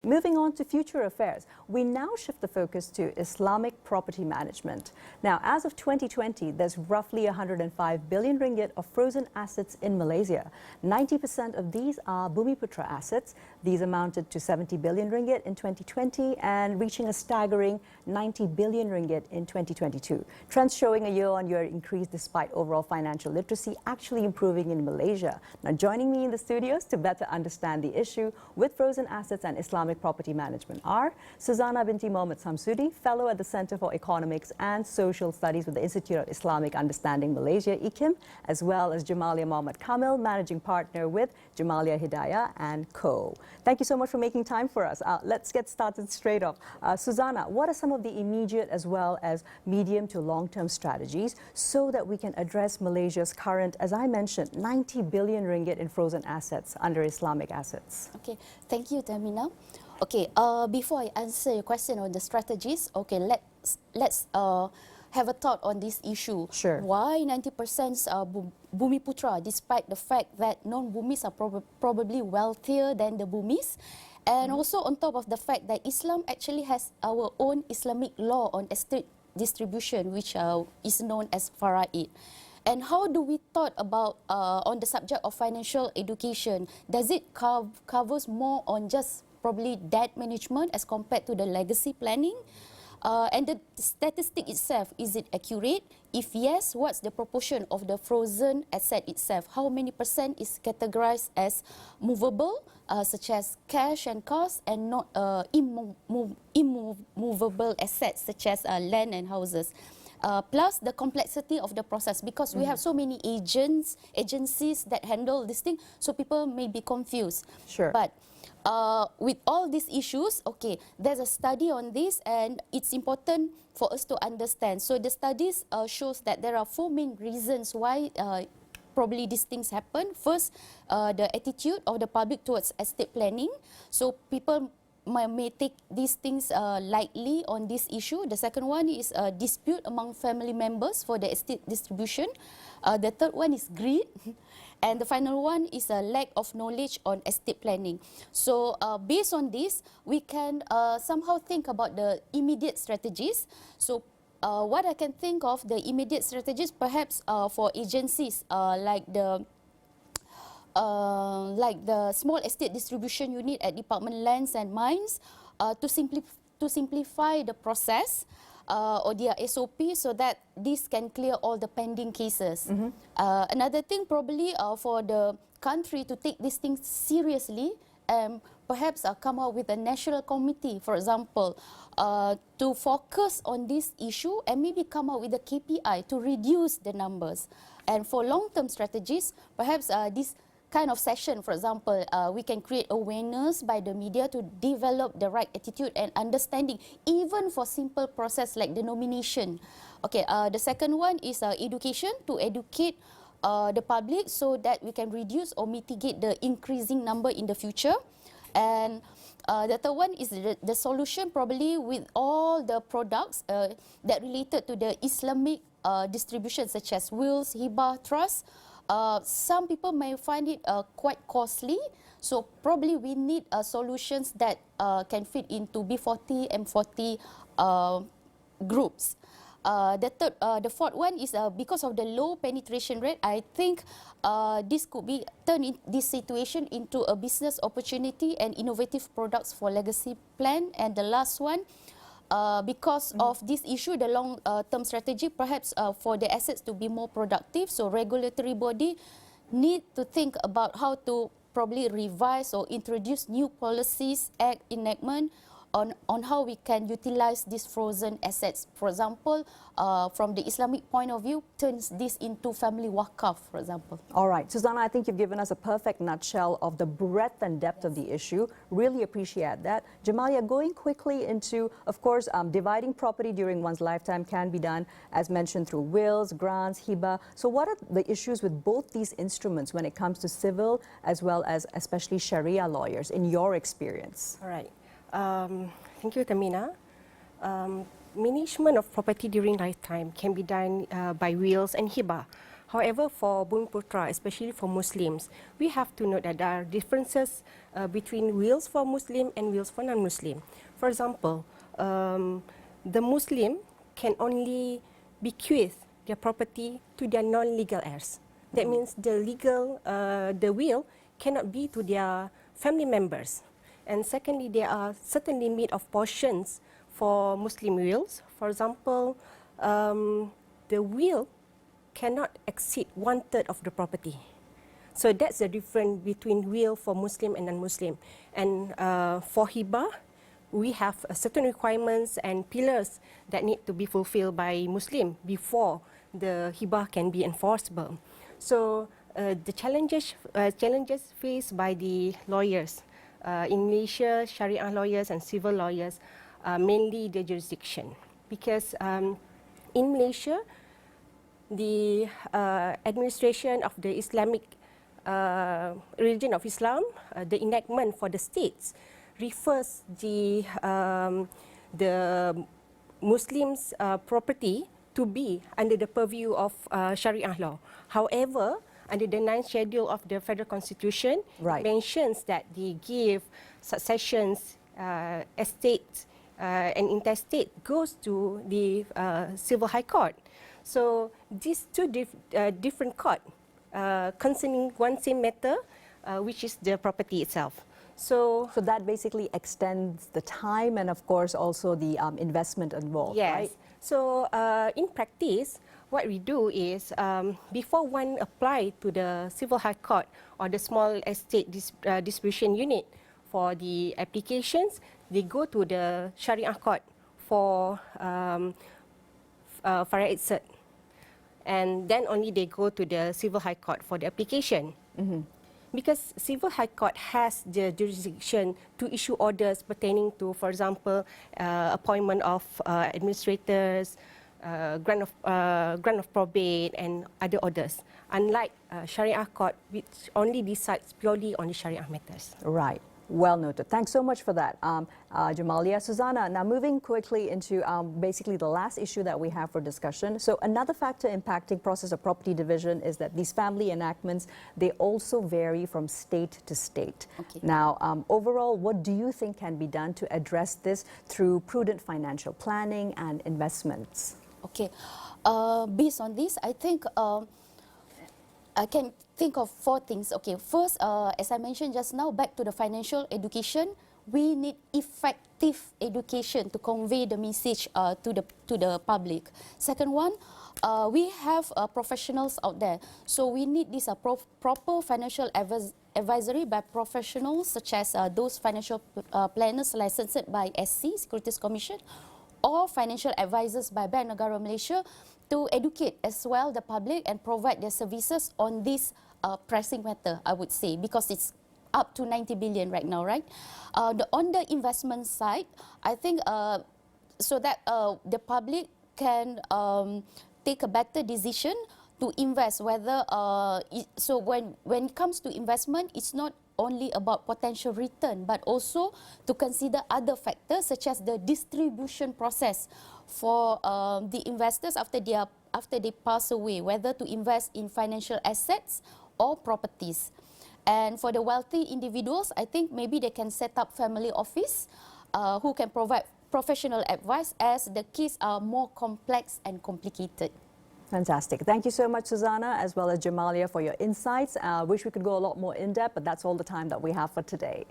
Moving on to future affairs, we now shift the focus to Islamic property management. Now, as of 2020, there's roughly 105 billion ringgit of frozen assets in Malaysia. 90% of these are Bumiputera assets. These amounted to 70 billion ringgit in 2020 and reaching a staggering 90 billion ringgit in 2022. Trends showing a year-on-year increase despite overall financial literacy actually improving in Malaysia. Now, joining me in the studios to better understand the issue with frozen assets and Islamic property management are Suzana binti Mohammed Samsudi, Fellow at the Centre for Economics and Social Studies with the Institute of Islamic Understanding Malaysia, IKIM, as well as Jamalia Mohammed Kamil, Managing Partner with Jamalia Hidayah and Co. Thank you so much for making time for us. Let's get started straight off. Suzana, what are some of the immediate as well as medium to long-term strategies so that we can address Malaysia's current, as I mentioned, 90 billion ringgit in frozen assets under Islamic assets? Okay, thank you, Tamina. Okay, before I answer your question on the strategies, okay, let's have a thought on this issue. Sure. Why 90% Bumiputera, despite the fact that non-Bumis are probably wealthier than the Bumis, and also on top of the fact that Islam actually has our own Islamic law on estate distribution, which is known as Faraid. And how do we thought about on the subject of financial education? Does it covers more on just probably debt management as compared to the legacy planning? And the statistic itself, is it accurate? If yes, what's the proportion of the frozen asset itself? How many % is categorized as movable, such as cash and cars, and not immovable assets, such as land and houses? Plus the complexity of the process, because we have so many agencies that handle this thing, so people may be confused. Sure. But with all these issues, okay, there's a study on this, and it's important for us to understand. So the studies shows that there are 4 main reasons why probably these things happen. First, the attitude of the public towards estate planning. So people may take these things lightly on this issue. The second one is a dispute among family members for the estate distribution. The third one is greed. And the final one is a lack of knowledge on estate planning. So based on this, we can somehow think about the immediate strategies. So what I can think of the immediate strategies, perhaps for agencies like the small estate distribution unit at Department Lands and Mines, to simplify the process or their SOP, so that this can clear all the pending cases. Another thing, probably for the country to take these things seriously, perhaps come up with a national committee, for example, to focus on this issue and maybe come up with a KPI to reduce the numbers. And for long-term strategies, perhaps this kind of session, for example, we can create awareness by the media to develop the right attitude and understanding, even for simple process like the nomination. Okay, the second one is education, to educate the public so that we can reduce or mitigate the increasing number in the future. And the third one is the solution, probably with all the products that related to the Islamic distribution, such as wills, hibah, trust. Some people may find it quite costly, so probably we need solutions that can fit into B40, M40 groups. The fourth one is because of the low penetration rate, I think this could be turn this situation into a business opportunity and innovative products for legacy plan. And the last one, because of this issue, the long-term strategy, perhaps for the assets to be more productive, so regulatory body need to think about how to probably revise or introduce new policies, act enactment on how we can utilize these frozen assets. For example, from the Islamic point of view, turns this into family wakaf, for example. All right, Suzana, I think you've given us a perfect nutshell of the breadth and depth of the issue. Really appreciate that. Jamalia, going quickly into, of course, dividing property during one's lifetime can be done, as mentioned, through wills, grants, hibah. So what are the issues with both these instruments when it comes to civil as well as especially Sharia lawyers, in your experience? All right. Thank you, Tamina. Management of property during lifetime can be done by wills and hibah. However, for Bumiputera, especially for Muslims, we have to note that there are differences between wills for Muslim and wills for non-Muslim. For example, the Muslim can only bequeath their property to their non-legal heirs. That means the will cannot be to their family members. And secondly, there are certain limit of portions for Muslim wills. For example, the will cannot exceed 1/3 of the property. So that's the difference between will for Muslim and non-Muslim. And for hibah, we have certain requirements and pillars that need to be fulfilled by Muslim before the hibah can be enforceable. So the challenges faced by the lawyers in Malaysia, Sharia lawyers and civil lawyers, are mainly the jurisdiction. Because in Malaysia, the administration of the Islamic religion of Islam, the enactment for the states, refers the Muslims' property to be under the purview of Sharia law. However, under the 9th schedule of the Federal Constitution, Right. mentions that they give successions, estates, and intestate goes to the Civil High Court. So these two different court concerning one same matter, which is the property itself. So that basically extends the time and, of course, also the investment involved, yes. right? So in practice, what we do is before one apply to the Civil High Court or the small estate distribution unit for the applications, they go to the Sharia Court for Faraid Cert. And then only they go to the Civil High Court for the application. Because Civil High Court has the jurisdiction to issue orders pertaining to, for example, appointment of administrators, grant of probate, and other orders. Unlike Sharia Court, which only decides purely on the Sharia matters. Right. Well noted. Thanks so much for that, Jamalia. Susanna, now moving quickly into basically the last issue that we have for discussion. So another factor impacting process of property division is that these family enactments, they also vary from state to state. Okay. Now, overall, what do you think can be done to address this through prudent financial planning and investments? Okay. Based on this, I think I can think of 4 things. Okay, first, as I mentioned just now, back to the financial education, we need effective education to convey the message to the public. Second one, we have professionals out there, so we need this proper financial advisory by professionals such as those financial planners licensed by SC, Securities Commission, or financial advisors by Bank Negara Malaysia, to educate as well the public and provide their services on this pressing matter, I would say, because it's up to 90 billion right now, right? On the investment side, I think so that the public can take a better decision to invest, whether, so when it comes to investment, it's not only about potential return, but also to consider other factors such as the distribution process for the investors after they pass away, whether to invest in financial assets or properties. And for the wealthy individuals, I think maybe they can set up family office who can provide professional advice as the case are more complex and complicated. Fantastic. Thank you so much, Susanna, as well as Jamalia, for your insights. Wish we could go a lot more in depth, but that's all the time that we have for today.